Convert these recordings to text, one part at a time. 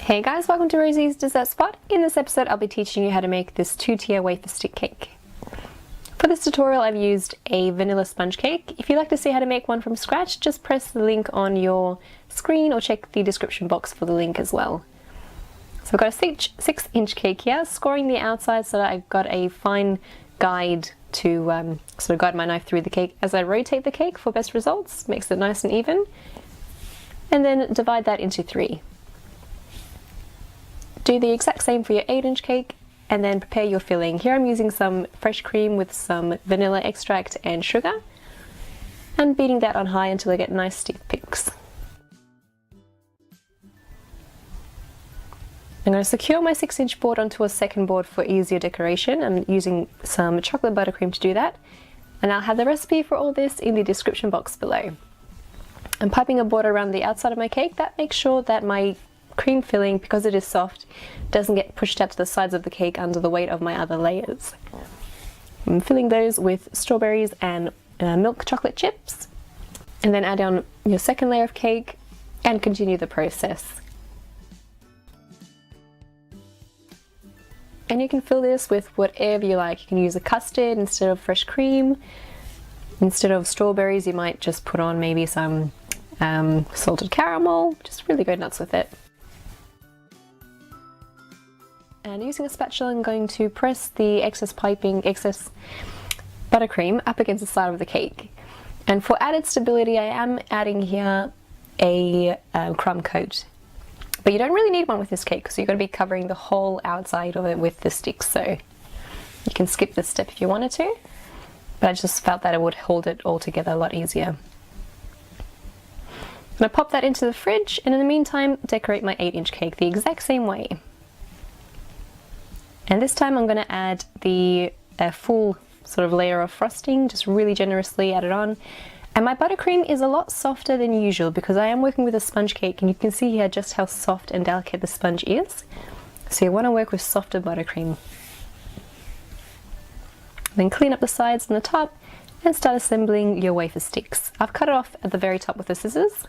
Hey guys, welcome to Rosie's Dessert Spot. In this episode I'll be teaching you how to make this 2-tier wafer stick cake. For this tutorial I've used a vanilla sponge cake. If you'd like to see how to make one from scratch, just press the link on your screen or check the description box for the link as well. So I've got a 6-inch cake here, scoring the outside so that I've got a fine guide to sort of guide my knife through the cake as I rotate the cake for best results. Makes it nice and even. And then divide that into 3. Do the exact same for your 8-inch cake and then prepare your filling. Here I'm using some fresh cream with some vanilla extract and sugar and beating that on high until I get nice stiff peaks. I'm going to secure my 6-inch board onto a second board for easier decoration. I'm using some chocolate buttercream to do that, and I'll have the recipe for all this in the description box below. I'm piping a border around the outside of my cake. That makes sure that my cream filling, because it is soft, doesn't get pushed out to the sides of the cake under the weight of my other layers. I'm filling those with strawberries and milk chocolate chips, and then add on your second layer of cake and continue the process. And you can fill this with whatever you like. You can use a custard instead of fresh cream. Instead of strawberries you might just put on maybe some salted caramel. Just really go nuts with it. And using a spatula I'm going to press the excess buttercream up against the side of the cake. And for added stability I am adding here a crumb coat. But you don't really need one with this cake because you're going to be covering the whole outside of it with the sticks, so you can skip this step if you wanted to. But I just felt that it would hold it all together a lot easier. I'm going to pop that into the fridge, and in the meantime decorate my 8-inch cake the exact same way. And this time I'm going to add the full sort of layer of frosting, just really generously add it on. And my buttercream is a lot softer than usual because I am working with a sponge cake, and you can see here just how soft and delicate the sponge is. So you want to work with softer buttercream. Then clean up the sides and the top and start assembling your wafer sticks. I've cut it off at the very top with the scissors,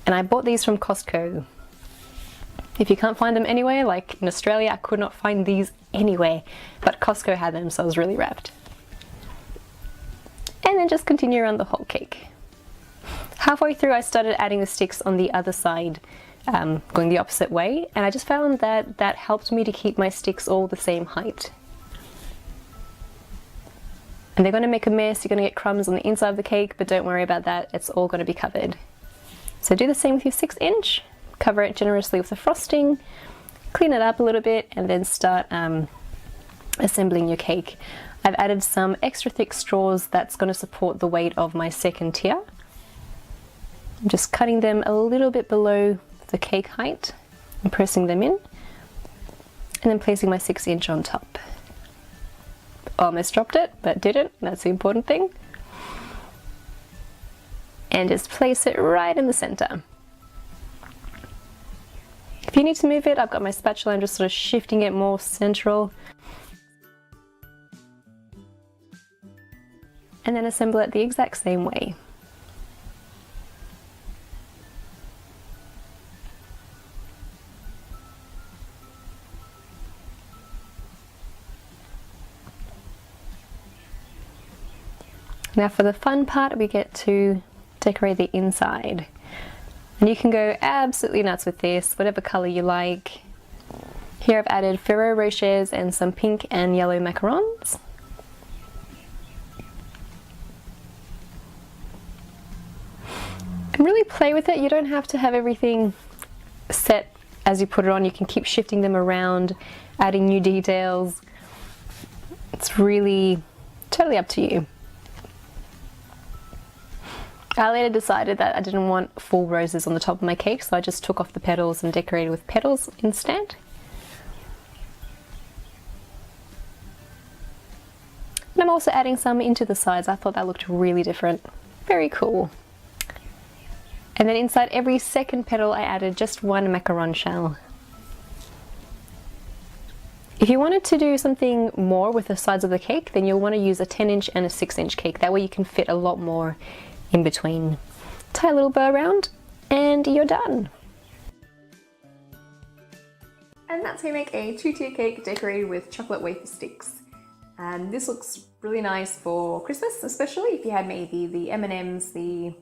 and I bought these from Costco. If you can't find them anywhere, like in Australia, I could not find these anywhere, but Costco had them, so I was really wrapped. And then just continue around the whole cake. Halfway through I started adding the sticks on the other side, going the opposite way, and I just found that that helped me to keep my sticks all the same height. And they're going to make a mess, you're going to get crumbs on the inside of the cake, but don't worry about that, it's all going to be covered. So do the same with your 6-inch, cover it generously with the frosting, clean it up a little bit, and then start assembling your cake. I've added some extra thick straws that's going to support the weight of my second tier. I'm just cutting them a little bit below the cake height and pressing them in, and then placing my 6-inch on top. Almost dropped it, but didn't. That's the important thing. And just place it right in the center. If you need to move it, I've got my spatula and just sort of shifting it more central. And then assemble it the exact same way. Now for the fun part, we get to decorate the inside. And you can go absolutely nuts with this, whatever color you like. Here I've added Ferrero Rochers and some pink and yellow macarons. And really play with it. You don't have to have everything set as you put it on. You can keep shifting them around, adding new details. It's really totally up to you. I later decided that I didn't want full roses on the top of my cake, so I just took off the petals and decorated with petals instead. And I'm also adding some into the sides. I thought that looked really different. Very cool. And then inside every second petal I added just one macaron shell. If you wanted to do something more with the sides of the cake, then you'll want to use a 10-inch and a 6-inch cake. That way you can fit a lot more in between. Tie a little bow around and you're done. And that's how you make a 2-tier cake decorated with chocolate wafer sticks. And this looks really nice for Christmas, especially if you had maybe the M&Ms, the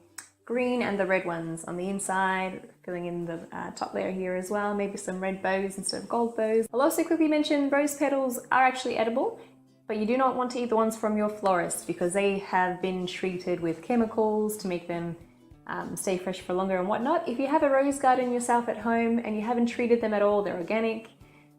green and the red ones on the inside, filling in the top layer here as well, maybe some red bows instead of gold bows. I'll also quickly mention rose petals are actually edible, but you do not want to eat the ones from your florist because they have been treated with chemicals to make them stay fresh for longer and whatnot. If you have a rose garden yourself at home and you haven't treated them at all, they're organic,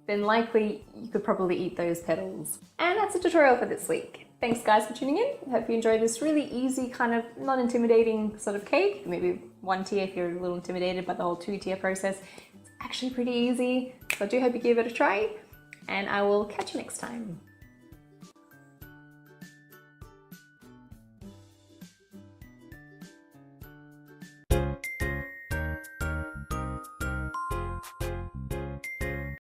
then likely you could probably eat those petals. And that's a tutorial for this week. Thanks guys for tuning in. I hope you enjoyed this really easy, kind of non-intimidating sort of cake. Maybe 1 tier if you're a little intimidated by the whole 2-tier process. It's actually pretty easy. So I do hope you give it a try, and I will catch you next time.